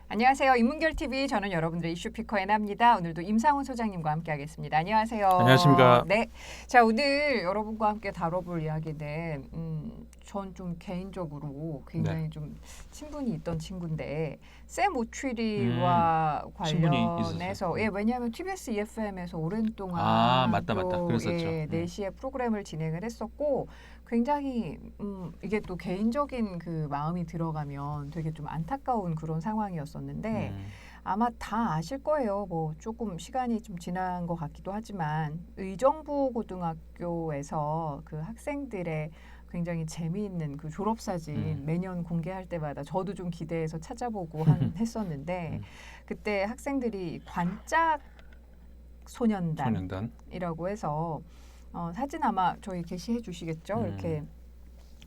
안녕하세요. 인문결TV 저는 여러분들의 이슈 피커 애나입니다. 오늘도 임상훈 소장님과 함께하겠습니다. 안녕하세요. 안녕하십니까. 네, 자 오늘 여러분과 함께 다뤄볼 이야기는 전 좀 개인적으로 굉장히 좀 친분이 있던 친구인데 샘 오추리와 관련해서 왜냐하면 TBS EFM에서 오랜 동안 맞다. 그랬었죠. 4시에 프로그램을 진행을 했었고 굉장히 이게 또 개인적인 그 마음이 들어가면 되게 좀 안타까운 그런 상황이었었는데 아마 다 아실 거예요. 뭐 조금 시간이 좀 지난 것 같기도 하지만 의정부 고등학교에서 그 학생들의 굉장히 재미있는 그 졸업사진 매년 공개할 때마다 저도 좀 기대해서 찾아보고 했었는데 그때 학생들이 관짝 소년단이라고 해서 사진 아마 저희 게시해 주시겠죠? 이렇게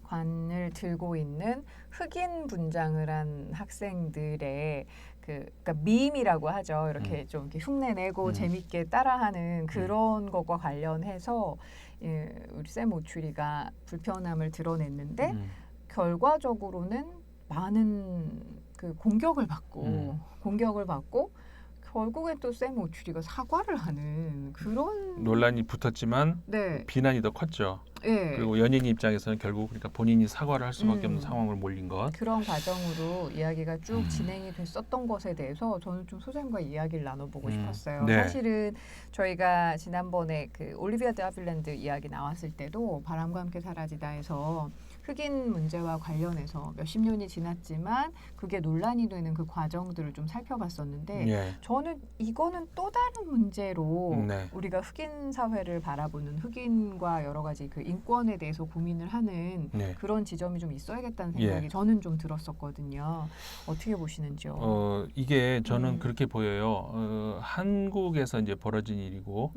관을 들고 있는 흑인 분장을 한 학생들의 그러니까 밈이라고 하죠. 이렇게 좀 이렇게 흉내내고 재밌게 따라하는 그런 것과 관련해서 우리 샘 오추리가 불편함을 드러냈는데 결과적으로는 많은 그 공격을 받고 결국엔 또 샘 오추리가 사과를 하는 그런 논란이 붙었지만 비난이 더 컸죠. 그리고 연예인 입장에서는 결국 그러니까 본인이 사과를 할 수밖에 없는 상황을 몰린 것. 그런 과정으로 이야기가 쭉 진행이 됐었던 것에 대해서 저는 좀 소장과 이야기를 나눠보고 싶었어요. 사실은 저희가 지난번에 그 올리비아 드 하빌랜드 이야기 나왔을 때도 바람과 함께 사라지다에서 흑인 문제와 관련해서 몇십 년이 지났지만 그게 논란이 되는 그 과정들을 좀 살펴봤었는데 저는 이거는 또 다른 문제로 우리가 흑인 사회를 바라보는 흑인과 여러 가지 그 인권에 대해서 고민을 하는 그런 지점이 좀 있어야겠다는 생각이 저는 좀 들었었거든요. 어떻게 보시는지요? 이게 저는 그렇게 보여요. 한국에서 이제 벌어진 일이고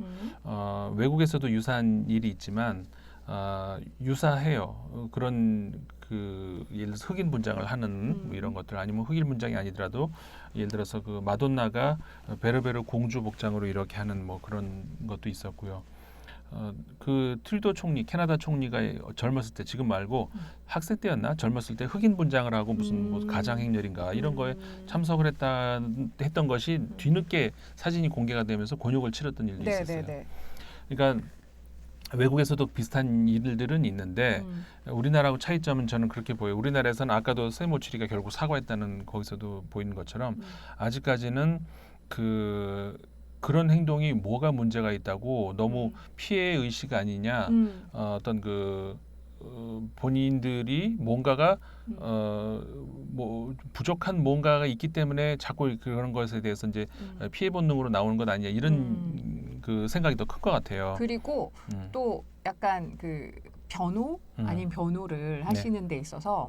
외국에서도 유사한 일이 있지만 유사해요. 그런 그 예를 들어서 흑인 분장을 하는 뭐 이런 것들 아니면 흑인 분장이 아니더라도 예를 들어서 그 마돈나가 베르베르 공주 복장으로 이렇게 하는 뭐 그런 것도 있었고요. 그 트루도 총리, 캐나다 총리가 젊었을 때 지금 말고 학생 때였나 젊었을 때 흑인 분장을 하고 무슨 뭐 가장행렬인가 이런 거에 참석을 했던 것이 뒤늦게 사진이 공개가 되면서 곤욕을 치렀던 일도 있었어요. 그러니까 외국에서도 비슷한 일들은 있는데 우리나라하고 차이점은 저는 그렇게 보여요. 우리나라에서는 아까도 샘 오추리가 결국 사과했다는 거기서도 보이는 것처럼 아직까지는 그런 행동이 뭐가 문제가 있다고 너무 피해 의식 아니냐 어떤 본인들이 뭔가가 뭐 부족한 뭔가가 있기 때문에 자꾸 그런 것에 대해서 이제 피해 본능으로 나오는 것 아니냐 이런 그 생각이 더 큰 것 같아요. 그리고 또 약간 그 변호 아닌 변호를 하시는 데 있어서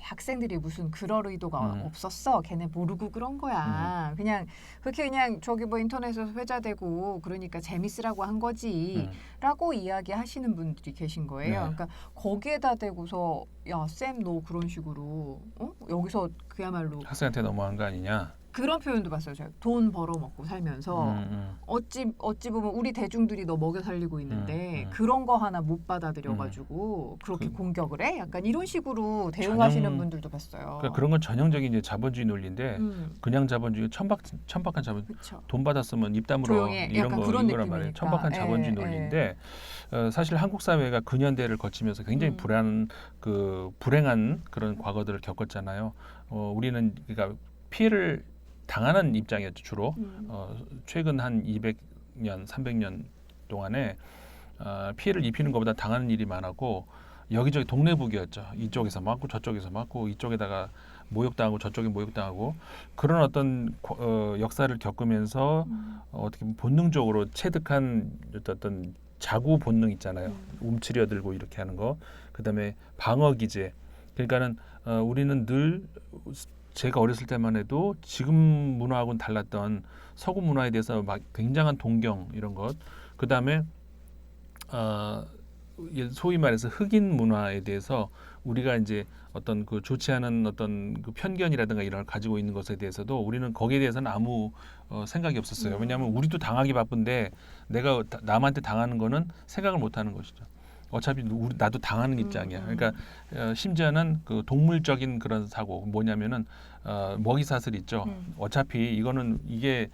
학생들이 무슨 그럴 의도가 없었어. 걔네 모르고 그런 거야. 그냥 그렇게 그냥 저기 뭐 인터넷에서 회자되고 그러니까 재밌으라고 한 거지 라고 이야기하시는 분들이 계신 거예요. 그러니까 거기에다 대고서 야, 쌤 너 그런 식으로 여기서 그야말로 학생한테 너무한 거 아니냐. 그런 표현도 봤어요. 제가 돈 벌어먹고 살면서 어찌 보면 우리 대중들이 너 먹여 살리고 있는데 그런 거 하나 못 받아들여가지고 그렇게 공격을 해? 약간 이런 식으로 대응하시는 분들도 봤어요. 그러니까 그런 건 전형적인 이제 자본주의 논리인데 그냥 자본주의 천박한 자본. 돈 받았으면 입 다물어 이런 거란 말이에요. 천박한 자본주의 논리인데 사실 한국 사회가 근현대를 거치면서 굉장히 불행한 그런 과거들을 겪었잖아요. 우리는 그러니까 피해를 당하는 입장이었죠 주로. 최근 한 200년, 300년 동안에 피해를 입히는 것보다 당하는 일이 많았고 여기저기 동네북이었죠. 이쪽에서 맞고 저쪽에서 맞고 이쪽에다가 모욕당하고 저쪽에 모욕당하고 그런 어떤 역사를 겪으면서 어떻게 보면 본능적으로 체득한 어떤 자구 본능 있잖아요. 움츠려들고 이렇게 하는 거. 그다음에 방어 기제. 그러니까는 우리는 늘 제가 어렸을 때만 해도 지금 문화하고는 달랐던 서구 문화에 대해서 막 굉장한 동경 이런 것. 그다음에 소위 말해서 흑인 문화에 대해서 우리가 이제 어떤 그 좋지 않은 어떤 그 편견이라든가 이런 걸 가지고 있는 것에 대해서도 우리는 거기에 대해서는 아무 생각이 없었어요. 왜냐하면 우리도 당하기 바쁜데 내가 남한테 당하는 거는 생각을 못 하는 것이죠. 어차피 나도 당하는 입장이야. 그러니까 심지어는 그 동물적인 그런 사고 뭐냐면은 먹이 사슬 있죠. 어차피 이거는 이게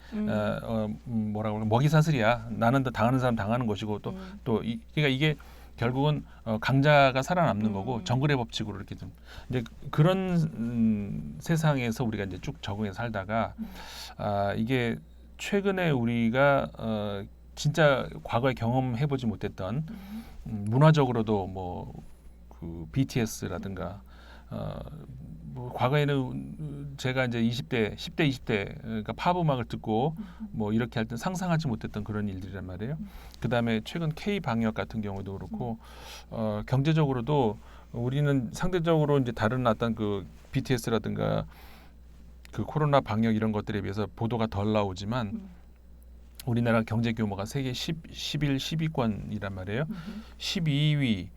뭐라고 그래 먹이 사슬이야. 나는 더 당하는 사람 당하는 것이고 그러니까 이게 결국은 강자가 살아남는 거고 정글의 법칙으로 이렇게 좀 이제 그런 세상에서 우리가 이제 쭉 적응해 살다가 이게 최근에 우리가 진짜 과거에 경험해보지 못했던 문화적으로도 뭐 그 BTS라든가 뭐 과거에는 제가 이제 10대, 20대 그러니까 팝 음악을 듣고 뭐 이렇게 할 때 상상하지 못했던 그런 일들이란 말이에요. 그다음에 최근 K 방역 같은 경우도 그렇고 경제적으로도 우리는 상대적으로 이제 다른 어떤 그 BTS라든가 그 코로나 방역 이런 것들에 비해서 보도가 덜 나오지만 우리나라 경제 규모가 세계 11, 10위권이란 말이에요. 12위,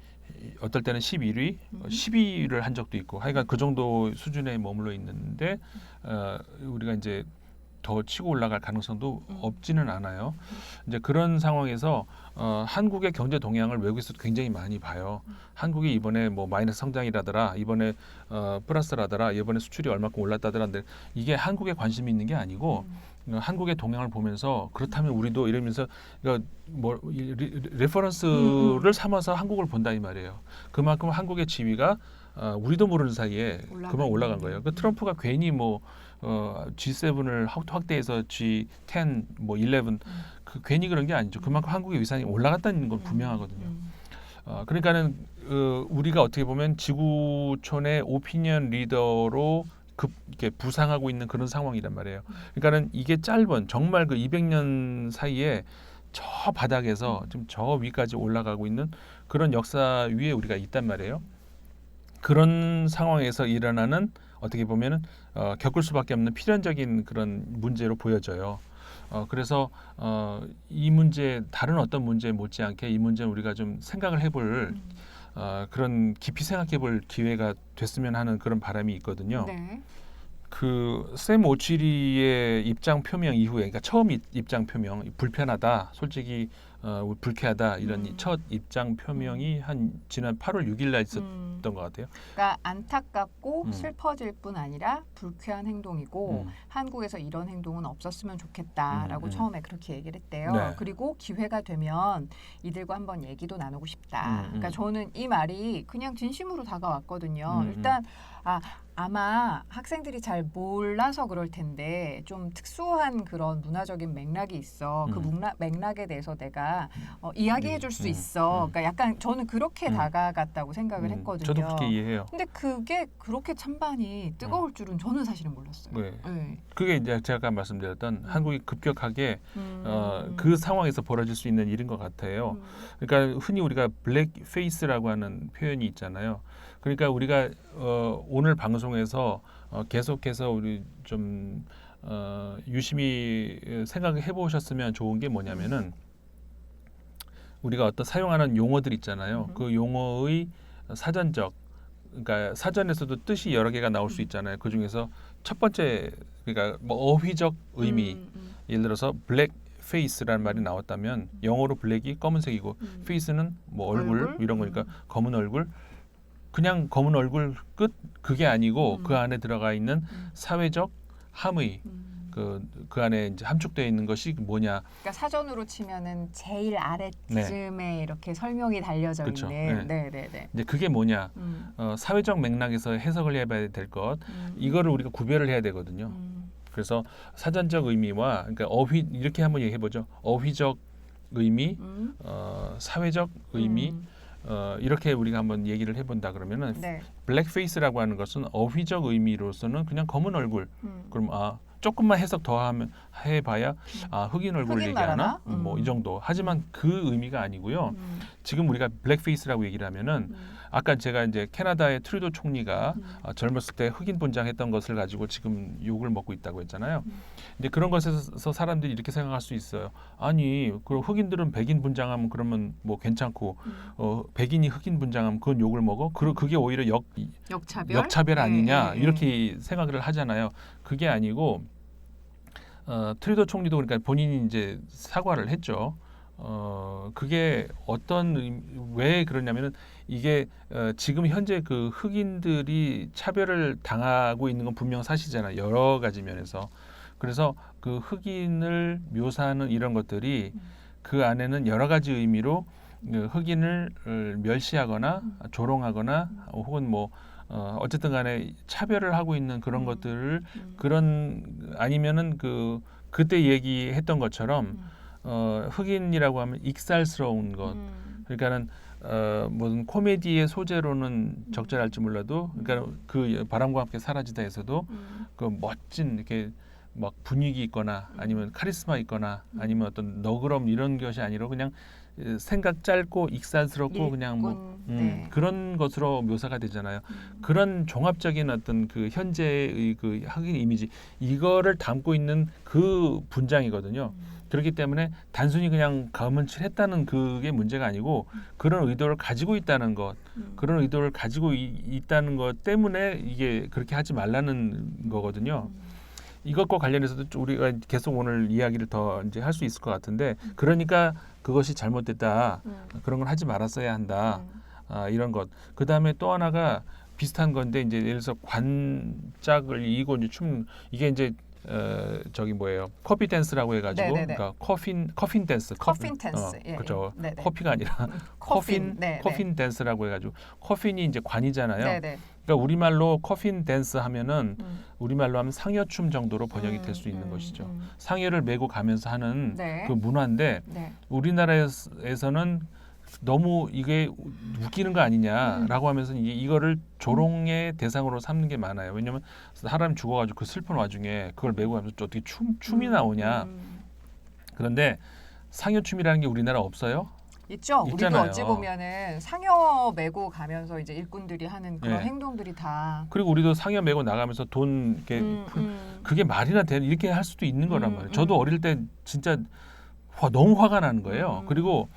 어떨 때는 11위, 12위를 한 적도 있고 하여간 그 정도 수준에 머물러 있는데 우리가 이제 더 치고 올라갈 가능성도 없지는 않아요. 이제 그런 상황에서 한국의 경제 동향을 외국에서도 굉장히 많이 봐요. 한국이 이번에 뭐 마이너스 성장이라더라, 이번에 플러스라더라, 이번에 수출이 얼마큼 올랐다더라. 이게 한국에 관심이 있는 게 아니고 한국의 동향을 보면서 그렇다면 우리도 이러면서 뭐 레퍼런스를 삼아서 한국을 본다 이 말이에요. 그만큼 한국의 지위가 우리도 모르는 사이에 그만 올라간 거예요. 그 트럼프가 괜히 뭐 G7을 확대해서 G10, 뭐 11 괜히 그런 게 아니죠. 그만큼 한국의 위상이 올라갔다는 건 분명하거든요. 그러니까는 우리가 어떻게 보면 지구촌의 오피니언 리더로 이렇게 부상하고 있는 그런 상황이란 말이에요. 그러니까는 이게 짧은 정말 그 200년 사이에 저 바닥에서 좀 저 위까지 올라가고 있는 그런 역사 위에 우리가 있단 말이에요. 그런 상황에서 일어나는 어떻게 보면은 겪을 수밖에 없는 필연적인 그런 문제로 보여져요. 그래서 이 문제 다른 어떤 문제 못지않게 이 문제는 우리가 좀 생각을 해볼 그런 깊이 생각해볼 기회가 됐으면 하는 그런 바람이 있거든요. 네. 그 샘 오치리의 입장 표명 이후에, 그러니까 처음 입장 표명 불편하다, 솔직히 불쾌하다 이런 첫 입장 표명이 한 지난 8월 6일날 있었던 것 같아요. 그러니까 안타깝고 슬퍼질 뿐 아니라 불쾌한 행동이고 한국에서 이런 행동은 없었으면 좋겠다라고 처음에 그렇게 얘기를 했대요. 네. 그리고 기회가 되면 이들과 한번 얘기도 나누고 싶다. 그러니까 저는 이 말이 그냥 진심으로 다가왔거든요. 일단 아마 학생들이 잘 몰라서 그럴 텐데 좀 특수한 그런 문화적인 맥락이 있어. 그 맥락에 대해서 내가 이야기해 줄 수 있어. 그러니까 약간 저는 그렇게 다가갔다고 생각을 했거든요. 저도 그렇게 이해해요. 근데 그게 그렇게 찬반이 뜨거울 줄은 저는 사실은 몰랐어요. 네. 네. 그게 이제 제가 아까 말씀드렸던 한국이 급격하게 그 상황에서 벌어질 수 있는 일인 것 같아요. 그러니까 흔히 우리가 블랙 페이스라고 하는 표현이 있잖아요. 그러니까 우리가 오늘 방송에서 계속해서 우리 좀 유심히 생각해 보셨으면 좋은 게 뭐냐면은 우리가 어떤 사용하는 용어들 있잖아요. 그 용어의 사전적, 그러니까 사전에서도 뜻이 여러 개가 나올 수 있잖아요. 그 중에서 첫 번째, 그러니까 뭐 어휘적 의미, 예를 들어서 블랙 페이스라는 말이 나왔다면 영어로 블랙이 검은색이고 페이스는 뭐 얼굴 이런 거니까 검은 얼굴. 그냥 검은 얼굴 끝 그게 아니고 그 안에 들어가 있는 사회적 함의 그 안에 이제 함축되어 있는 것이 뭐냐? 그러니까 사전으로 치면은 제일 아래쯤에 이렇게 설명이 달려져 그쵸. 있는. 네. 이제 그게 뭐냐? 사회적 맥락에서 해석을 해봐야 될 것. 이거를 우리가 구별을 해야 되거든요. 그래서 사전적 의미와 그러니까 어휘 이렇게 한번 얘기해 보죠. 어휘적 의미, 사회적 의미. 이렇게 우리가 한번 얘기를 해본다 그러면은 블랙페이스라고 하는 것은 어휘적 의미로서는 그냥 검은 얼굴. 그럼 조금만 해석 더 해봐야 흑인 얼굴을 얘기하나? 뭐 이 정도. 하지만 그 의미가 아니고요. 지금 우리가 블랙페이스라고 얘기를 하면은 아까 제가 이제 캐나다의 트루도 총리가 젊었을 때 흑인 분장했던 것을 가지고 지금 욕을 먹고 있다고 했잖아요. 근데 그런 것에서 사람들이 이렇게 생각할 수 있어요. 아니, 그 흑인들은 백인 분장하면 그러면 뭐 괜찮고 백인이 흑인 분장하면 그건 욕을 먹어? 그게 오히려 역차별 아니냐 이렇게 생각을 하잖아요. 그게 아니고 트루도 총리도 그러니까 본인이 이제 사과를 했죠. 그게 왜 그러냐면은 이게 지금 현재 그 흑인들이 차별을 당하고 있는 건 분명 사실이잖아요. 여러 가지 면에서. 그래서 그 흑인을 묘사하는 이런 것들이 그 안에는 여러 가지 의미로 흑인을 멸시하거나 조롱하거나 혹은 뭐 어쨌든 간에 차별을 하고 있는 그런 것들을 아니면은 그때 얘기했던 것처럼 흑인이라고 하면 익살스러운 것 그러니까는 무슨 코미디의 소재로는 적절할지 몰라도 그러니까 그 바람과 함께 사라지다에서도 그 멋진 이렇게 막 분위기 있거나 아니면 카리스마 있거나 아니면 어떤 너그럼 이런 것이 아니라 그냥 생각 짧고 익살스럽고 그냥 뭐 그런 것으로 묘사가 되잖아요. 그런 종합적인 어떤 그 현재의 그 흑인 이미지 이거를 담고 있는 그 분장이거든요. 그렇기 때문에 단순히 그냥 가음을 칠했다는 그게 문제가 아니고 그런 의도를 가지고 있다는 것, 그런 의도를 가지고 있다는 것 때문에 이게 그렇게 하지 말라는 거거든요. 이것과 관련해서도 우리가 계속 오늘 이야기를 더 이제 할 수 있을 것 같은데, 그러니까 그것이 잘못됐다, 그런 걸 하지 말았어야 한다, 이런 것. 그 다음에 또 하나가 비슷한 건데 이제 예를 들어서 관짝을 이고 이제 이게 이제 저기 뭐예요? 커피 댄스라고 해가지고, 그러니까 커핀 댄스. 그렇죠. 커피가 아니라 커핀 댄스라고 해가지고 커핀이 이제 관이잖아요. 그러니까 우리말로 커핀 댄스 하면은 우리말로 하면 상여춤 정도로 번역이 될 수 있는 것이죠. 상여를 메고 가면서 하는 그 문화인데 우리나라에서는 너무 이게 웃기는 거 아니냐라고 하면서 이거를 조롱의 대상으로 삼는 게 많아요. 왜냐하면 사람이 죽어가지고 그 슬픈 와중에 그걸 메고 가면서 어떻게 춤이 나오냐. 그런데 상여춤이라는 게 우리나라 없어요? 있죠. 있잖아요. 우리도 어찌 보면은 상여 메고 가면서 이제 일꾼들이 하는 그런 행동들이 다. 그리고 우리도 상여 메고 나가면서 돈 이렇게 그게 말이나 돼 이렇게 할 수도 있는 거란 말이에요. 저도 어릴 때 진짜 너무 화가 나는 거예요. 그리고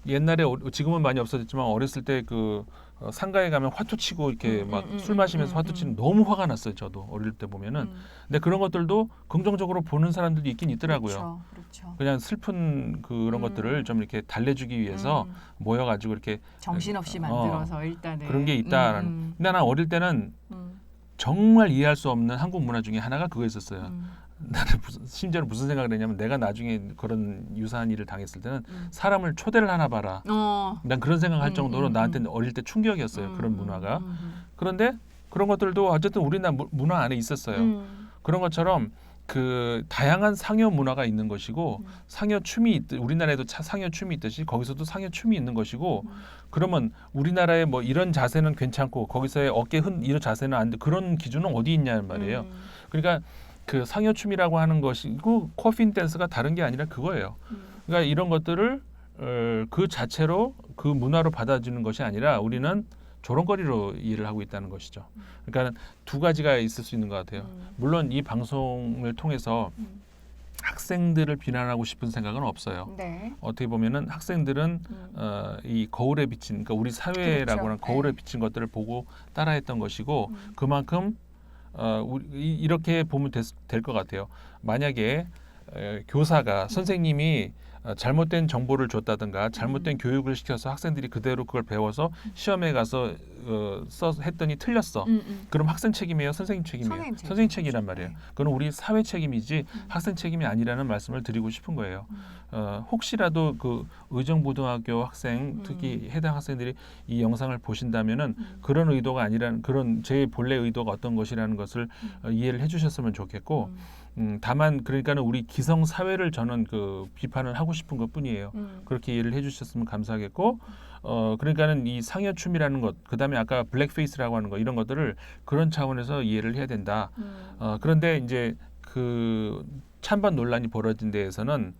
옛날에 지금은 많이 없어졌지만 어렸을 때 그 상가에 가면 화투 치고 이렇게 막 술 마시면서 화투 치는 너무 화가 났어요. 저도 어릴 때 보면은. 근데 그런 것들도 긍정적으로 보는 사람들도 있긴 있더라고요. 그렇죠. 그냥 슬픈 그런 것들을 좀 이렇게 달래주기 위해서 모여가지고 이렇게 정신없이 만들어서 일단은 그런 게 있다. 근데 난 어릴 때는 정말 이해할 수 없는 한국 문화 중에 하나가 그거 있었어요. 나는 심지어는 무슨 생각을 했냐면 내가 나중에 그런 유사한 일을 당했을 때는 사람을 초대를 하나 봐라. 난 그런 생각할 정도로 나한테는 어릴 때 충격이었어요. 그런 문화가. 그런데 그런 것들도 어쨌든 우리나라 문화 안에 있었어요. 그런 것처럼 그 다양한 상여 문화가 있는 것이고 상여 춤이 우리나라에도 상여 춤이 있듯이 거기서도 상여 춤이 있는 것이고 그러면 우리나라의 뭐 이런 자세는 괜찮고 거기서의 어깨 이런 자세는 안 돼. 그런 기준은 어디 있냐는 말이에요. 그러니까 그 상여춤이라고 하는 것이고 커핀 댄스가 다른 게 아니라 그거예요. 그러니까 이런 것들을 그 자체로 그 문화로 받아주는 것이 아니라 우리는 조롱거리로 이해를 하고 있다는 것이죠. 그러니까 두 가지가 있을 수 있는 것 같아요. 물론 이 방송을 통해서 학생들을 비난하고 싶은 생각은 없어요. 어떻게 보면은 학생들은 이 거울에 비친, 그러니까 우리 사회라고 하는 거울에 비친 것들을 보고 따라했던 것이고 그만큼 이렇게 보면 될 것 같아요. 만약에 교사가 선생님이 잘못된 정보를 줬다든가 잘못된 교육을 시켜서 학생들이 그대로 그걸 배워서 시험에 가서 했더니 틀렸어. 그럼 학생 책임이에요? 선생님 책임이에요? 선생님 책임이란 말이에요. 그건 우리 사회 책임이지 학생 책임이 아니라는 말씀을 드리고 싶은 거예요. 혹시라도 그 의정고등학교 학생 특히 해당 학생들이 이 영상을 보신다면은 그런 의도가 아니라는 그런 제 본래 의도가 어떤 것이라는 것을 이해를 해주셨으면 좋겠고 다만 그러니까는 우리 기성 사회를 저는 그 비판을 하고 싶은 것뿐이에요. 그렇게 이해를 해주셨으면 감사하겠고 그러니까는 이 상여춤이라는 것 그다음에 아까 블랙페이스라고 하는 거 이런 것들을 그런 차원에서 이해를 해야 된다. 그런데 이제 그 찬반 논란이 벌어진 데에서는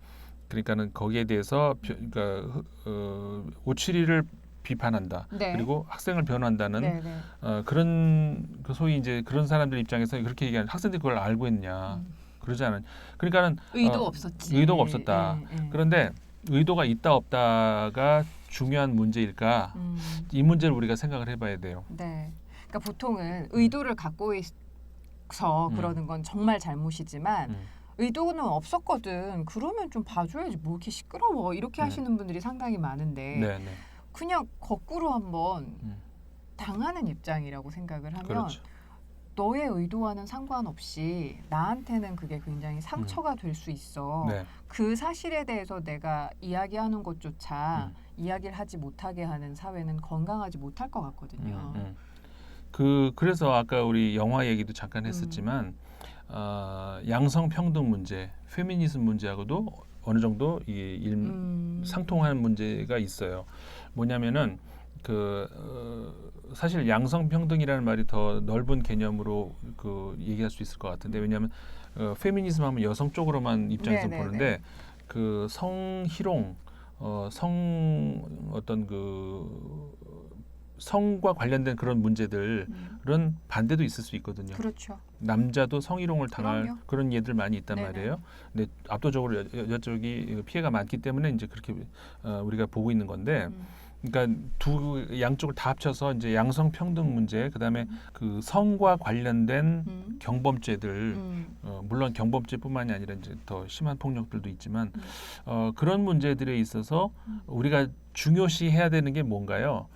그러니까는 거기에 대해서 그러니까 572를 비판한다. 네. 그리고 학생을 변호한다는 네. 그런 그 소위 이제 그런 사람들 입장에서 그렇게 얘기하는 학생들이 그걸 알고 있냐. 그러지 않은. 그러니까는 의도가 없었지. 의도가 없었다. 그런데 의도가 있다 없다가 중요한 문제일까? 이 문제를 우리가 생각을 해봐야 돼요. 네. 그러니까 보통은 의도를 갖고 있어 그러는 건 정말 잘못이지만 의도는 없었거든. 그러면 좀 봐줘야지. 뭐 이렇게 시끄러워. 이렇게 하시는 분들이 상당히 많은데 그냥 거꾸로 한번 당하는 입장이라고 생각을 하면 그렇죠. 너의 의도와는 상관없이 나한테는 그게 굉장히 상처가 될 수 있어. 그 사실에 대해서 내가 이야기하는 것조차 이야기를 하지 못하게 하는 사회는 건강하지 못할 것 같거든요. 그래서 아까 우리 영화 얘기도 잠깐 했었지만 양성평등 문제, 페미니즘 문제하고도 어느 정도 상통하는 문제가 있어요. 뭐냐면은 사실 양성평등이라는 말이 더 넓은 개념으로 얘기할 수 있을 것 같은데 왜냐하면 페미니즘 하면 여성 쪽으로만 입장에서 보는데 그 성희롱, 성과 관련된 그런 문제들은 반대도 있을 수 있거든요. 그렇죠. 남자도 성희롱을 당할 그런 예들 많이 있단 말이에요. 근데 압도적으로 여자 쪽이 피해가 많기 때문에 이제 그렇게 우리가 보고 있는 건데, 그러니까 두 양쪽을 다 합쳐서 이제 양성평등 문제, 그다음에 그 성과 관련된 경범죄들, 물론 경범죄뿐만이 아니라 이제 더 심한 폭력들도 있지만 그런 문제들에 있어서 우리가 중요시해야 되는 게 뭔가요?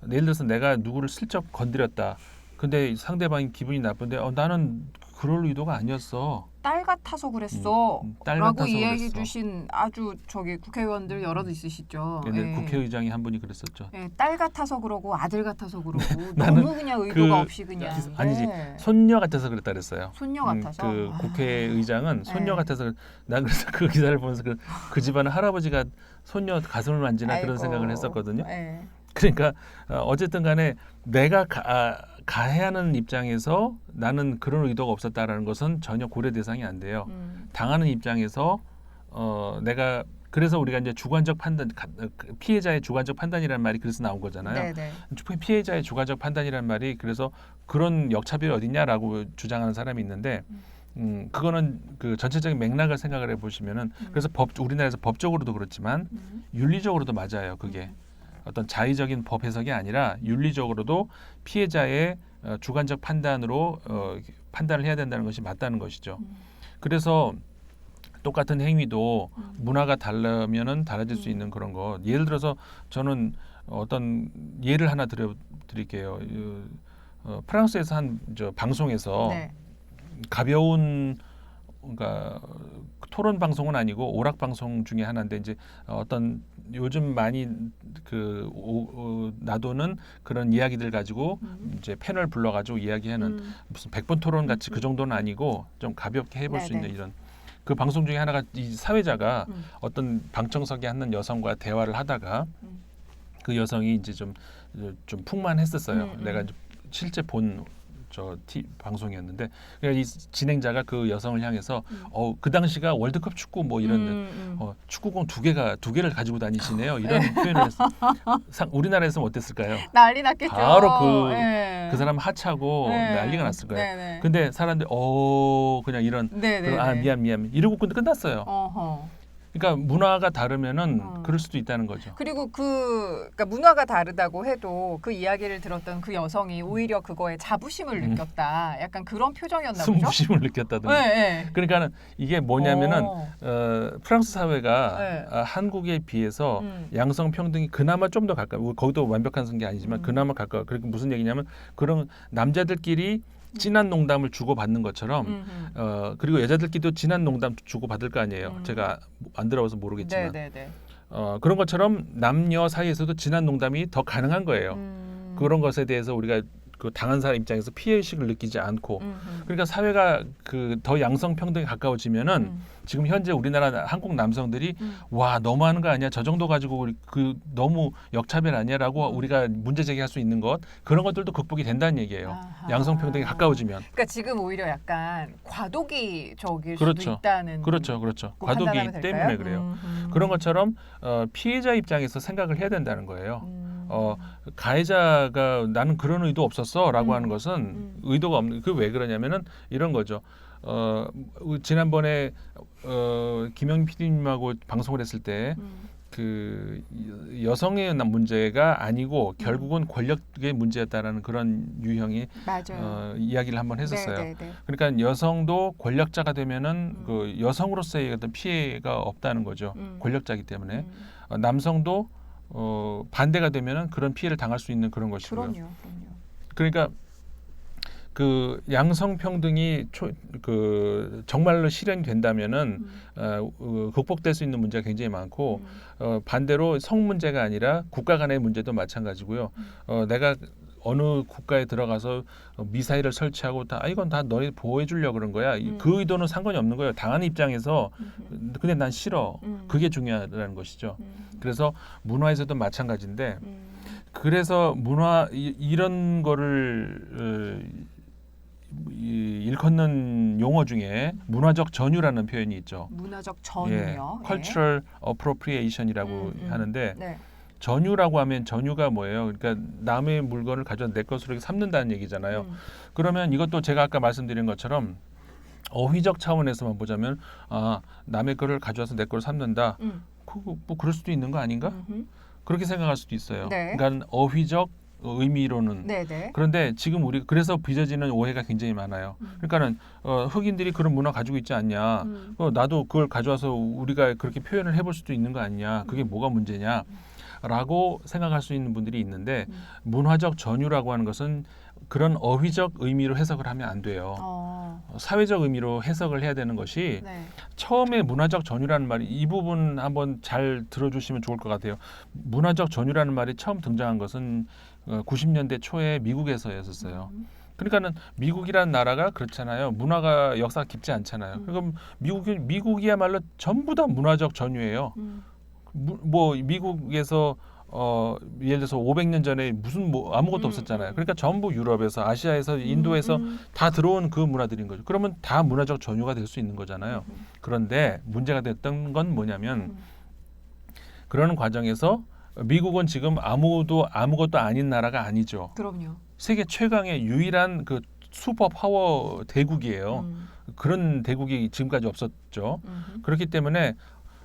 예를 들어서 내가 누구를 슬쩍 건드렸다. 근데 상대방이 기분이 나쁜데 나는 그럴 의도가 아니었어. 딸 같아서 그랬어. 라고 이야기해 주신 아주 국회의원들 여럿 있으시죠. 네. 국회의장이 한 분이 그랬었죠. 네, 딸 같아서 그러고 아들 같아서 그러고 너무 그냥 의도가 없이 그냥. 아니지. 손녀 같아서 그랬다 그랬어요. 손녀 같아서. 국회의장은 손녀 같아서 난 그래서 그 기사를 보면서 그 집안의 할아버지가 손녀 가슴을 만지나 그런 생각을 했었거든요. 그러니까 어쨌든 간에 내가 가해하는 입장에서 나는 그런 의도가 없었다라는 것은 전혀 고려 대상이 안 돼요. 당하는 입장에서 내가 그래서 우리가 이제 주관적 판단, 피해자의 주관적 판단이라는 말이 그래서 나온 거잖아요. 피해자의 주관적 판단이라는 말이 그래서 그런 역차별이 어딨냐라고 주장하는 사람이 있는데 그거는 그 전체적인 맥락을 생각을 해보시면은 그래서 우리나라에서 법적으로도 그렇지만 윤리적으로도 맞아요. 그게. 어떤 자의적인 법 해석이 아니라 윤리적으로도 피해자의 주관적 판단으로 판단을 해야 된다는 것이 맞다는 것이죠. 그래서 똑같은 행위도 문화가 다르면은 달라질 수 있는 그런 것. 예를 들어서 저는 어떤 예를 하나 드릴게요. 프랑스에서 한 방송에서 가벼운 그러니까 토론 방송은 아니고 오락 방송 중에 하나인데 이제 어떤 요즘 많이 놔두는 그런 이야기들 가지고 이제 패널 불러가지고 이야기하는 무슨 100분 토론 같이 그 정도는 아니고 좀 가볍게 해볼 수 있는 이런 그 방송 중에 하나가 이 사회자가 어떤 방청석에 앉는 여성과 대화를 하다가 그 여성이 이제 좀 풍만했었어요. 내가 이제 실제 본 방송이었는데 이 진행자가 그 여성을 향해서 그 당시가 월드컵 축구 뭐 이런데 축구공 두 개를 가지고 다니시네요. 이런 표현을 했어. 우리나라에서는 어땠을까요? 난리 났겠죠. 바로 그 사람 하차고 난리가 났을 거예요. 근데 사람들 그냥 이런 미안 이러고 근데 끝났어요. 그러니까 문화가 다르면은 그럴 수도 있다는 거죠. 그리고 그러니까 문화가 다르다고 해도 그 이야기를 들었던 그 여성이 오히려 그거에 자부심을 느꼈다. 약간 그런 표정이었나 보죠. 승부심을 느꼈다든지. 그러니까는 이게 뭐냐면은 프랑스 사회가 한국에 비해서 양성 평등이 그나마 좀 더 가까워. 거기도 완벽한 게 아니지만 그나마 가까워. 그러니까 무슨 얘기냐면 그런 남자들끼리 진한 농담을 주고받는 것처럼 그리고 여자들끼리도 진한 농담 주고받을 거 아니에요. 제가 안 들어봐서 모르겠지만 그런 것처럼 남녀 사이에서도 진한 농담이 더 가능한 거예요. 그런 것에 대해서 우리가 그 당한 사람 입장에서 피해의식을 느끼지 않고 그러니까 사회가 더 양성평등에 가까워지면은 지금 현재 우리나라 한국 남성들이 와 너무하는 거 아니야 저 정도 가지고 너무 역차별 아니야라고 우리가 문제 제기할 수 있는 것 그런 것들도 극복이 된다는 얘기예요. 양성평등에 가까워지면. 그러니까 지금 오히려 약간 과도기적일 수도 있다는. 그렇죠. 과도기 때문에 그래요. 그런 것처럼 피해자 입장에서 생각을 해야 된다는 거예요. 가해자가 나는 그런 의도 없었어라고 하는 것은 의도가 없는 그 왜 그러냐면은 이런 거죠. 지난번에 김영민 PD님하고 방송을 했을 때 그 여성의 문제가 아니고 결국은 권력의 문제였다라는 그런 유형의 이야기를 한번 했었어요. 네네네. 그러니까 여성도 권력자가 되면은 그 여성으로서의 어떤 피해가 없다는 거죠. 권력자이기 때문에 남성도 반대가 되면은 그런 피해를 당할 수 있는 그런 것이고요. 그럼요. 그러니까 그 양성평등이 정말로 실현이 된다면은 극복될 수 있는 문제가 굉장히 많고 반대로 성 문제가 아니라 국가 간의 문제도 마찬가지고요. 내가 어느 국가에 들어가서 미사일을 설치하고 이건 다 너희 보호해 주려고 그런 거야. 그 의도는 상관이 없는 거예요. 당하는 입장에서 근데 난 싫어. 그게 중요하다는 것이죠. 그래서 문화에서도 마찬가지인데 그래서 이런 거를 일컫는 용어 중에 문화적 전유라는 표현이 있죠. 문화적 전유요. cultural appropriation이라고 하는데 전유라고 하면 전유가 뭐예요? 그러니까 남의 물건을 가져다 내 것으로 삼는다는 얘기잖아요. 그러면 이것도 제가 아까 말씀드린 것처럼 어휘적 차원에서만 보자면 남의 거를 가져와서 내 거를 삼는다. 뭐 그럴 수도 있는 거 아닌가? 그렇게 생각할 수도 있어요. 그러니까 어휘적 의미로는 그런데 지금 우리 그래서 빚어지는 오해가 굉장히 많아요. 그러니까는 흑인들이 그런 문화 가지고 있지 않냐? 나도 그걸 가져와서 우리가 그렇게 표현을 해볼 수도 있는 거 아니냐? 그게 뭐가 문제냐? 라고 생각할 수 있는 분들이 있는데 문화적 전유라고 하는 것은 그런 어휘적 의미로 해석을 하면 안 돼요. 사회적 의미로 해석을 해야 되는 것이 처음에 문화적 전유라는 말이 이 부분 한번 잘 들어주시면 좋을 것 같아요. 문화적 전유라는 말이 처음 등장한 것은 90년대 초에 미국에서였었어요. 그러니까는 미국이라는 나라가 그렇잖아요. 문화가 역사가 깊지 않잖아요. 그럼 미국이야말로 전부 다 문화적 전유예요. 뭐 미국에서 예를 들어서 500년 전에 무슨 아무것도 없었잖아요. 그러니까 전부 유럽에서 아시아에서 인도에서 다 들어온 그 문화들인 거죠. 그러면 다 문화적 전유가 될 수 있는 거잖아요. 그런데 문제가 됐던 건 뭐냐면 그런 과정에서 미국은 지금 아무것도 아닌 나라가 아니죠. 그럼요. 세계 최강의 유일한 그 슈퍼 파워 대국이에요. 그런 대국이 지금까지 없었죠. 그렇기 때문에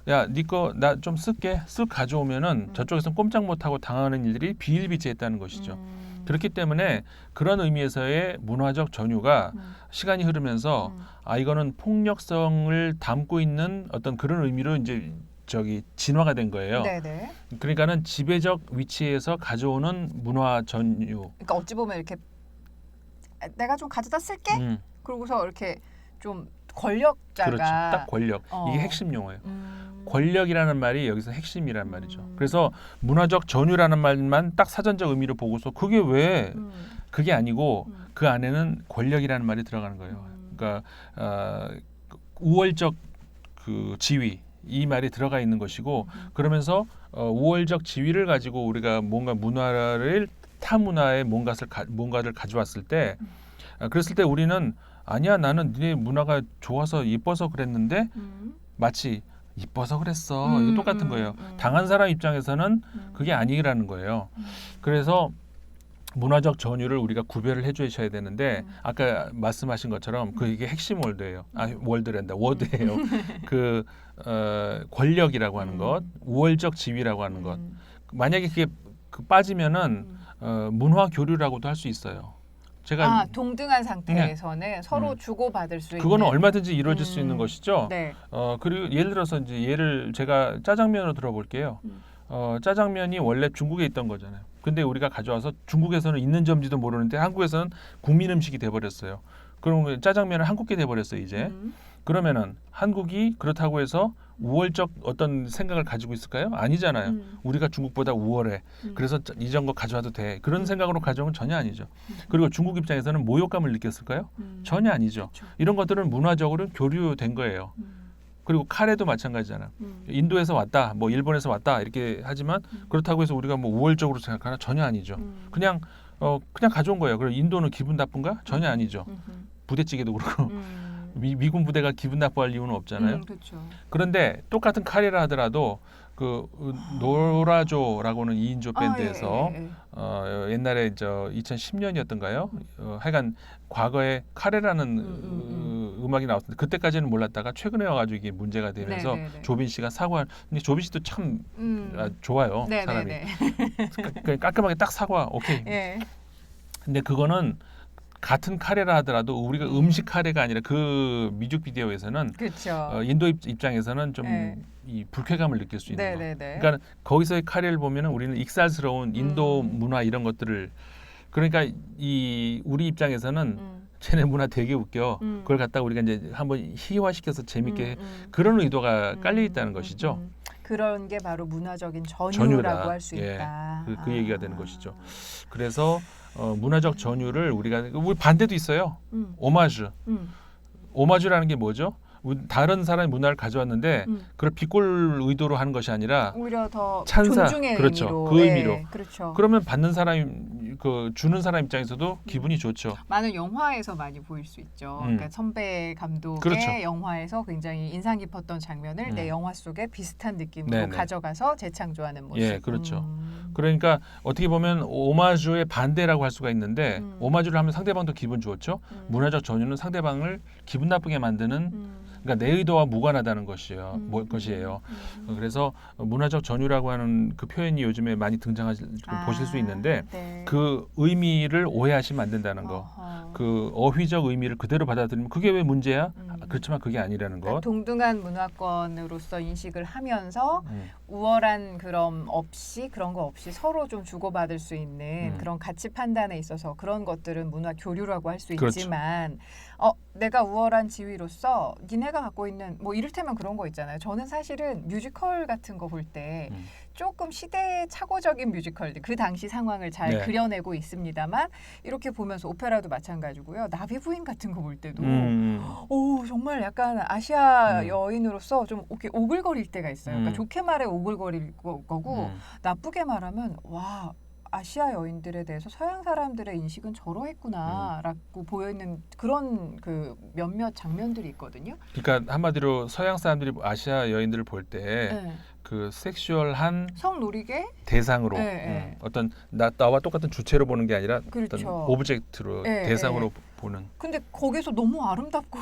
야, 네 거 나 좀 쓸게. 쓱 가져오면은 저쪽에서는 꼼짝 못하고 당하는 일들이 비일비재했다는 것이죠. 그렇기 때문에 그런 의미에서의 문화적 전유가 시간이 흐르면서 이거는 폭력성을 담고 있는 어떤 그런 의미로 이제 진화가 된 거예요. 네네. 그러니까는 지배적 위치에서 가져오는 문화 전유. 그러니까 어찌 보면 이렇게 내가 좀 가져다 쓸게. 그러고서 이렇게 좀 권력자가 그렇죠. 딱 권력. 이게 핵심 용어예요. 권력이라는 말이 여기서 핵심이란 말이죠. 그래서 문화적 전유라는 말만 딱 사전적 의미로 보고서 그게 왜 그게 아니고 그 안에는 권력이라는 말이 들어가는 거예요. 그러니까 우월적 그 지위 이 말이 들어가 있는 것이고 그러면서 우월적 지위를 가지고 우리가 뭔가 문화를 타 문화의 뭔가를 가져왔을 때 그랬을 때 우리는 아니야 나는 네 문화가 좋아서 예뻐서 그랬는데 마치 이뻐서 그랬어. 이거 똑같은 거예요. 당한 사람 입장에서는 그게 아니라는 거예요. 그래서 문화적 전유를 우리가 구별을 해주셔야 되는데 아까 말씀하신 것처럼 이게 핵심 월드예요. 워드예요. 그 권력이라고 하는 것, 우월적 지위라고 하는 것. 만약에 그게 빠지면은 문화 교류라고도 할 수 있어요. 제가 동등한 상태에서는 서로 주고받을 수 있는 그거는 얼마든지 이루어질 수 있는 것이죠. 네. 그리고 예를 들어서 이제 제가 짜장면으로 들어볼게요. 짜장면이 원래 중국에 있던 거잖아요. 근데 우리가 가져와서 중국에서는 있는 점지도 모르는데 한국에서는 국민 음식이 돼버렸어요. 그러면 짜장면은 한국게 돼버렸어요 이제. 그러면은 한국이 그렇다고 해서 우월적 어떤 생각을 가지고 있을까요? 아니잖아요. 우리가 중국보다 우월해. 그래서 이전 거 가져와도 돼. 그런 생각으로 가져온 건 전혀 아니죠. 그리고 중국 입장에서는 모욕감을 느꼈을까요? 전혀 아니죠. 그렇죠. 이런 것들은 문화적으로 교류된 거예요. 그리고 카레도 마찬가지잖아요. 인도에서 왔다, 뭐 일본에서 왔다 이렇게 하지만 그렇다고 해서 우리가 뭐 우월적으로 생각하나 전혀 아니죠. 그냥 가져온 거예요. 그리고 인도는 기분 나쁜가? 전혀 아니죠. 부대찌개도 그렇고. 미군 부대가 기분 나빠할 이유는 없잖아요. 그렇죠. 그런데 똑같은 카레라 하더라도 그 노라조라고는 2인조 밴드에서 옛날에 2010년이었던가요? 하여간 과거에 카레라는 음악이 나왔는데 그때까지는 몰랐다가 최근에 와가지고 이게 문제가 되면서 조빈 씨가 사과. 근데 조빈 씨도 참 좋아요. 사람이. 깔끔하게 딱 사과. 오케이. 근데 그거는 같은 카레라 하더라도 우리가 음식 카레가 아니라 그 뮤직비디오에서는 인도 입장에서는 좀 이 불쾌감을 느낄 수 있는 거. 그러니까 거기서의 카레를 보면은 우리는 익살스러운 인도 문화 이런 것들을 그러니까 이 우리 입장에서는 쟤네 문화 되게 웃겨. 그걸 갖다가 우리가 이제 한번 희화시켜서 재밌게 그런 의도가 깔려 있다는 것이죠. 그런 게 바로 문화적인 전유라고 할 수 있다. 그 얘기가 되는 것이죠. 그래서 문화적 전유를 우리 반대도 있어요. 오마주. 오마주라는 게 뭐죠? 다른 사람의 문화를 가져왔는데 그걸 비꼴 의도로 하는 것이 아니라 오히려 더 찬사, 존중의 그렇죠. 의미로. 그 의미로. 그렇죠. 그러면 받는 사람, 그 주는 사람 입장에서도 기분이 좋죠. 많은 영화에서 많이 보일 수 있죠. 그러니까 선배 감독의 영화에서 굉장히 인상 깊었던 장면을 내 영화 속에 비슷한 느낌으로 가져가서 재창조하는 모습. 예, 그렇죠. 그러니까 어떻게 보면 오마주의 반대라고 할 수가 있는데 오마주를 하면 상대방도 기분 좋죠. 문화적 전유는 상대방을 기분 나쁘게 만드는 그러니까 내 의도와 무관하다는 것이에요. 것이에요. 그래서 문화적 전유라고 하는 그 표현이 요즘에 많이 보실 수 있는데 그 의미를 오해하시면 안 된다는 거. 그 어휘적 의미를 그대로 받아들이면 그게 왜 문제야? 그렇지만 그게 아니라는 것. 동등한 문화권으로서 인식을 하면서 우월한 그런 거 없이 서로 좀 주고받을 수 있는 그런 가치 판단에 있어서 그런 것들은 문화 교류라고 할 수 있지만 내가 우월한 지위로서 니네가 갖고 있는 뭐 이를테면 그런 거 있잖아요. 저는 사실은 뮤지컬 같은 거 볼 때 조금 시대착오적인 뮤지컬들 그 당시 상황을 잘 그려내고 있습니다만 이렇게 보면서 오페라도 마찬가지고요. 나비 부인 같은 거 볼 때도 오 정말 약간 아시아 여인으로서 좀 이렇게 오글거릴 때가 있어요. 그러니까 좋게 말해 오글거릴 거고 나쁘게 말하면 와 아시아 여인들에 대해서 서양 사람들의 인식은 저러했구나라고 보여있는 그런 그 몇몇 장면들이 있거든요. 그러니까 한마디로 서양 사람들이 아시아 여인들을 볼 때 그 섹슈얼한 성놀이계 대상으로 어떤 나와 똑같은 주체로 보는 게 아니라 그렇죠. 어떤 오브젝트로 대상으로 보는. 근데 거기서 너무 아름답고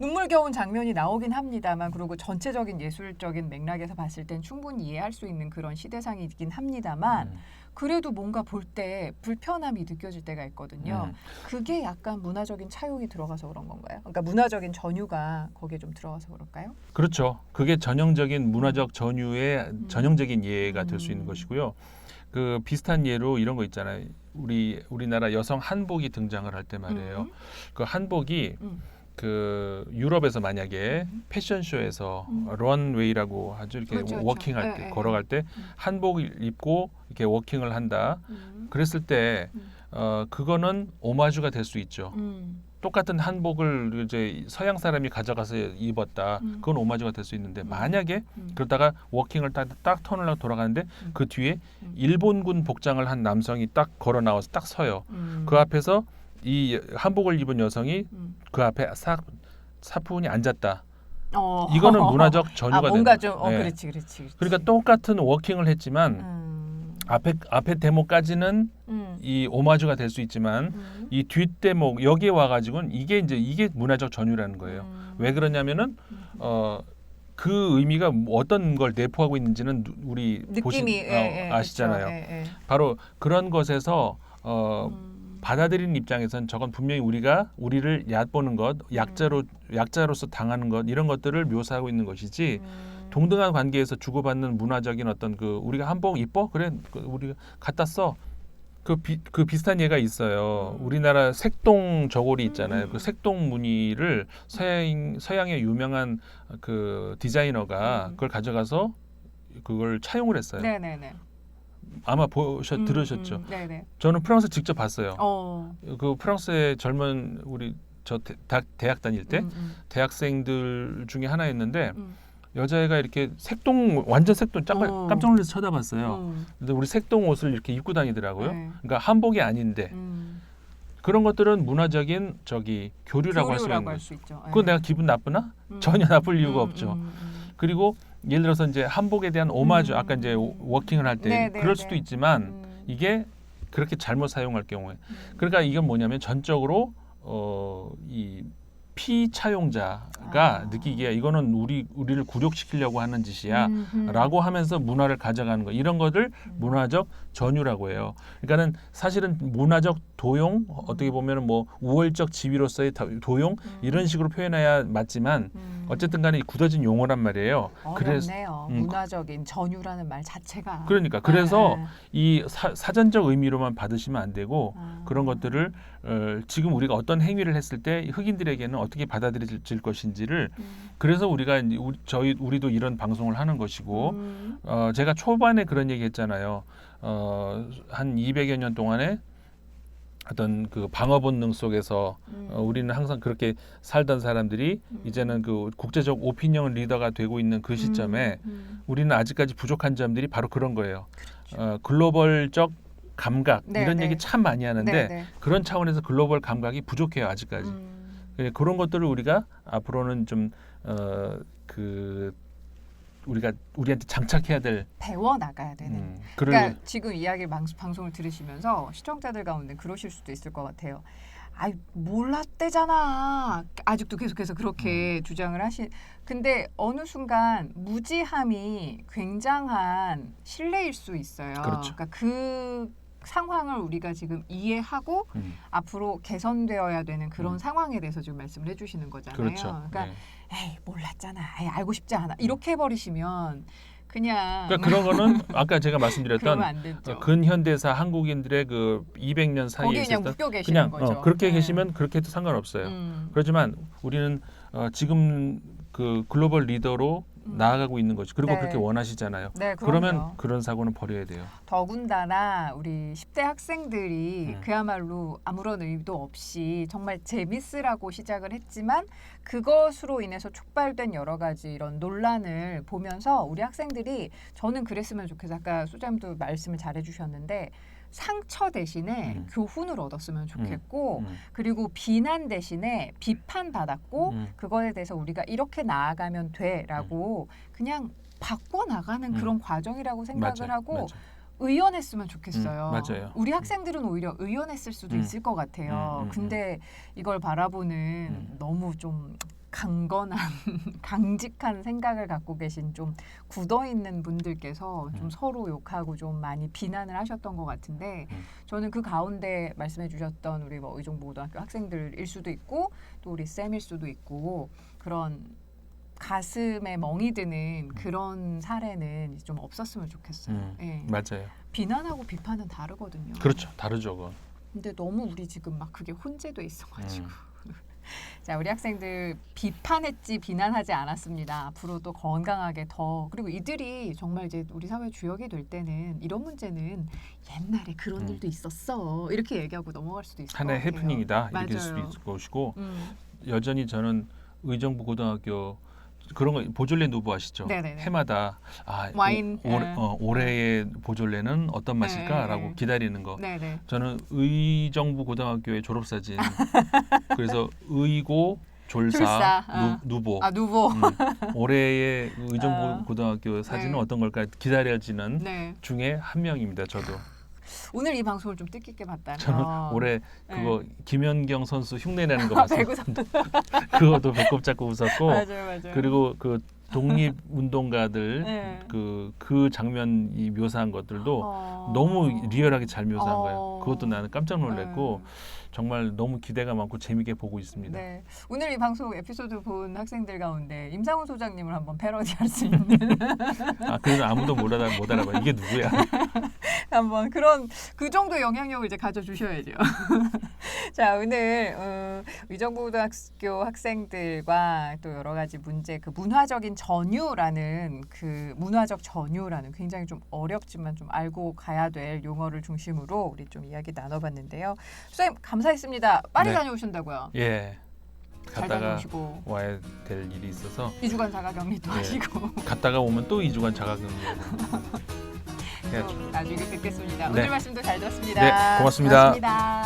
눈물겨운 장면이 나오긴 합니다만 그리고 전체적인 예술적인 맥락에서 봤을 땐 충분히 이해할 수 있는 그런 시대상이긴 합니다만 그래도 뭔가 볼 때 불편함이 느껴질 때가 있거든요. 그게 약간 문화적인 차용이 들어가서 그런 건가요? 그러니까 문화적인 전유가 거기에 좀 들어가서 그럴까요? 그렇죠. 그게 전형적인 문화적 전유의 전형적인 예가 될 수 있는 것이고요. 그 비슷한 예로 이런 거 있잖아요. 우리나라 여성 한복이 등장을 할 때 말이에요. 그 한복이 그 유럽에서 만약에 패션쇼에서 런웨이라고 하죠. 이렇게 그렇죠, 워킹할 때 걸어갈 때 한복을 입고 이렇게 워킹을 한다. 그랬을 때 그거는 오마주가 될 수 있죠. 똑같은 한복을 이제 서양 사람이 가져가서 입었다. 그건 오마주가 될 수 있는데 만약에 그러다가 워킹을 딱 턴을 하고 돌아가는데 그 뒤에 일본군 복장을 한 남성이 딱 걸어 나와서 딱 서요. 그 앞에서 이 한복을 입은 여성이 그 앞에 사뿐히 앉았다. 이거는 문화적 전유가 뭔가 되는 좀 그렇지. 그러니까 똑같은 워킹을 했지만 앞에 대목까지는 이 오마주가 될 수 있지만 이 뒷 대목 여기에 와가지고는 이게 문화적 전유라는 거예요. 왜 그러냐면은 그 의미가 어떤 걸 내포하고 있는지는 우리 아시잖아요. 바로 그런 것에서 받아들이는 입장에선 저건 분명히 우리를 얕보는 것, 약자로서 당하는 것 이런 것들을 묘사하고 있는 것이지 동등한 관계에서 주고받는 문화적인 어떤 그 우리가 한복 이뻐? 그래 우리가 갖다 써. 그 비슷한 예가 있어요. 우리나라 색동 저고리 있잖아요. 그 색동 무늬를 서양의 유명한 그 디자이너가 그걸 가져가서 그걸 차용을 했어요. 네네네. 아마 들으셨죠. 저는 프랑스 직접 봤어요. 그 프랑스의 젊은 저 대학 다닐 때 대학생들 중에 하나였는데 여자애가 이렇게 완전 색동 깜짝 놀라서 쳐다봤어요. 근데 우리 색동 옷을 이렇게 입고 다니더라고요. 그러니까 한복이 아닌데 그런 것들은 문화적인 교류라고 할 수 있는 거죠. 그건 내가 기분 나쁘나? 전혀 나쁠 이유가 없죠. 그리고 예를 들어서 이제 한복에 대한 오마주 아까 이제 워킹을 할 때 그럴 수도 있지만 이게 그렇게 잘못 사용할 경우에 그러니까 이건 뭐냐면 전적으로 이 피차용자가 느끼기에 이거는 우리를 굴욕시키려고 하는 짓이야라고 하면서 문화를 가져가는 거 이런 것을 문화적 전유라고 해요. 그러니까는 사실은 문화적 도용 어떻게 보면은 뭐 우월적 지위로서의 도용 이런 식으로 표현해야 맞지만 어쨌든 간에 굳어진 용어란 말이에요. 어렵네요. 문화적인 전유라는 말 자체가. 그러니까 그래서 이 사전적 의미로만 받으시면 안 되고 그런 것들을 지금 우리가 어떤 행위를 했을 때 흑인들에게는 어떻게 받아들여질 것인지를 그래서 우리가 우리도 이런 방송을 하는 것이고 제가 초반에 그런 얘기 했잖아요. 한 200여 년 동안에 어떤 그 방어 본능 속에서 우리는 항상 그렇게 살던 사람들이 이제는 그 국제적 오피니언 리더가 되고 있는 그 시점에 우리는 아직까지 부족한 점들이 바로 그런 거예요. 글로벌적 감각 이런 얘기 참 많이 하는데 그런 차원에서 글로벌 감각이 부족해요 아직까지. 그런 것들을 우리가 앞으로는 좀 우리한테 장착해야 될 배워 나가야 되는. 그러니까 지금 방송을 들으시면서 시청자들 가운데 그러실 수도 있을 것 같아요. 아이 몰랐대잖아. 아직도 계속해서 그렇게 주장을 근데 어느 순간 무지함이 굉장한 신뢰일 수 있어요. 그렇죠. 그러니까 그 상황을 우리가 지금 이해하고 앞으로 개선되어야 되는 그런 상황에 대해서 지금 말씀을 해주시는 거잖아요. 그렇죠. 그러니까 에이 몰랐잖아. 에이 알고 싶지 않아. 이렇게 해버리시면 그러니까 그런 거는 아까 제가 말씀드렸던 근현대사 한국인들의 그 200년 사이에 있었던 그냥 거죠. 그렇게 계시면 그렇게 해도 상관없어요. 그렇지만 우리는 지금 그 글로벌 리더로 나아가고 있는 거죠. 그리고 그렇게 원하시잖아요. 그러면 그런 사고는 버려야 돼요. 더군다나 우리 10대 학생들이 그야말로 아무런 의도 없이 정말 재밌으라고 시작을 했지만 그것으로 인해서 촉발된 여러 가지 이런 논란을 보면서 우리 학생들이 저는 그랬으면 좋겠어요. 아까 소장님도 말씀을 잘해주셨는데 상처 대신에 교훈을 얻었으면 좋겠고 그리고 비난 대신에 비판받았고 그거에 대해서 우리가 이렇게 나아가면 돼라고 그냥 바꿔나가는 그런 과정이라고 생각을 하고 의연했으면 좋겠어요. 맞아요. 우리 학생들은 오히려 의연했을 수도 있을 것 같아요. 근데 이걸 바라보는 너무 좀 강건한 강직한 생각을 갖고 계신 좀 굳어있는 분들께서 좀 서로 욕하고 좀 많이 비난을 하셨던 것 같은데 저는 그 가운데 말씀해 주셨던 우리 뭐 의정부고등학교 학생들일 수도 있고 또 우리 쌤일 수도 있고 그런 가슴에 멍이 드는 그런 사례는 좀 없었으면 좋겠어요. 맞아요. 비난하고 비판은 다르거든요. 그렇죠. 다르죠. 그건. 근데 너무 우리 지금 막 그게 혼재돼 있어가지고 자, 우리 학생들 비판했지 비난하지 않았습니다. 앞으로도 건강하게 더 그리고 이들이 정말 이제 우리 사회 주역이 될 때는 이런 문제는 옛날에 그런 일도 있었어 이렇게 얘기하고 넘어갈 수도 있을 것 같아요. 하나의 해프닝이다 이렇게 될 수도 있을 것이고 여전히 저는 의정부 고등학교 그런 거 보졸레 누부 아시죠? 네네네. 해마다 와인 올해의 보졸레는 어떤 맛일까라고 기다리는 거. 네네. 저는 의정부 고등학교의 졸업사진. 그래서 의고 졸사 누보. 누보. 올해의 의정부 고등학교 사진은 어떤 걸까 기다려지는 중에 한 명입니다. 저도. 오늘 이 방송을 좀 뜻깊게 봤다면 저는 올해 그거 김연경 선수 흉내내는 거 봤어요. 그것도 배꼽 잡고 웃었고 맞아요. 그리고 그 독립운동가들 그 장면이 묘사한 것들도 너무 리얼하게 잘 묘사한 거예요. 그것도 나는 깜짝 놀랐고 정말 너무 기대가 많고 재미있게 보고 있습니다. 네. 오늘 이 방송 에피소드 본 학생들 가운데 임상훈 소장님을 한번 패러디할 수 있는 그래서 아무도 못 알아봐. 이게 누구야? 한번 그 정도의 영향력을 이제 가져주셔야죠. 자, 오늘 의정부고등학교 학생들과 또 여러 가지 문제 그 문화적 전유라는 굉장히 좀 어렵지만 좀 알고 가야 될 용어를 중심으로 우리 좀 이야기 나눠봤는데요. 선생님 감사했습니다. 파리 다녀오신다고요? 예. 갔다가 다녀오시고. 와야 될 일이 있어서 2주간 자가격리도 하시고 갔다가 오면 또 2주간 자가격리하고 나중에 뵙겠습니다. 오늘 말씀도 잘 들었습니다. 네, 고맙습니다. 고맙습니다.